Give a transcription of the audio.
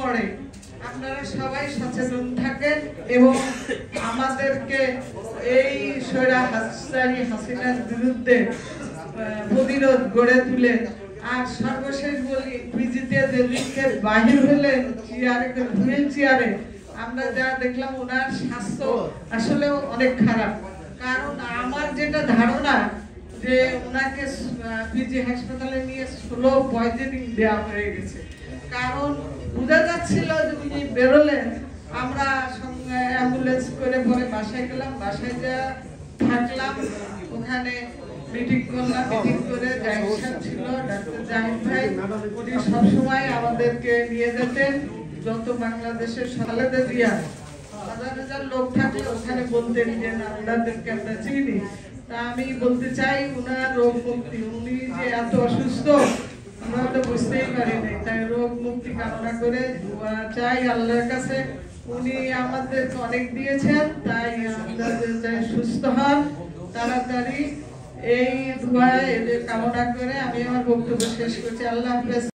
পড়ে আপনারা সবাই সচেতন থাকেন এবং আমাদেরকে এই স্বৈরাচারী হাসিনার বিরুদ্ধে প্রতিরোধ গড়ে তুলে। আর সর্বশেষ বলি, পিজিতে যেদিনকে বাহির হলেন চেয়ারে, হুইল চেয়ারে, আমরা যা দেখলাম ওনার স্বাস্থ্য আসলেও অনেক খারাপ। কারণ আমার যেটা ধারণা যে ওনাকে পিজি হাসপাতালে নিয়ে 16 পয়জনিং দেওয়া হয়ে গেছে। কারণ বোঝা যাচ্ছিল যে উনি বেরোলেন, আমরা অ্যাম্বুলেন্স করে পরে বাসায় গেলাম, বাসায় যা থাকলাম, ওখানে মিটিং করলাম। মিটিং করে জাহিদ সাহেব ছিল, ডাক্তার জাহিদ ভাই, উনি সবসময় আমাদেরকে নিয়ে যেতেন। যত বাংলাদেশের খালেদা জিয়া হাজার হাজার লোক থাকলে ওখানে বলতেন যে না, ওনাদেরকে আমরা চিনি। তা আমি বলতে চাই, ওনার রোগ মুক্তি, উনি যে এত অসুস্থ আমরা তো বুঝতেই পারিনি। তাই রোগ মুক্তি কামনা করে চাই আল্লাহর কাছে। উনি আমাদের অনেক দিয়েছেন, তাই আমরা চাই সুস্থ হন তাড়াতাড়ি। এই দোয়া কামনা করে আমি আমার বক্তব্য শেষ করছি। আল্লাহ হাফেজ।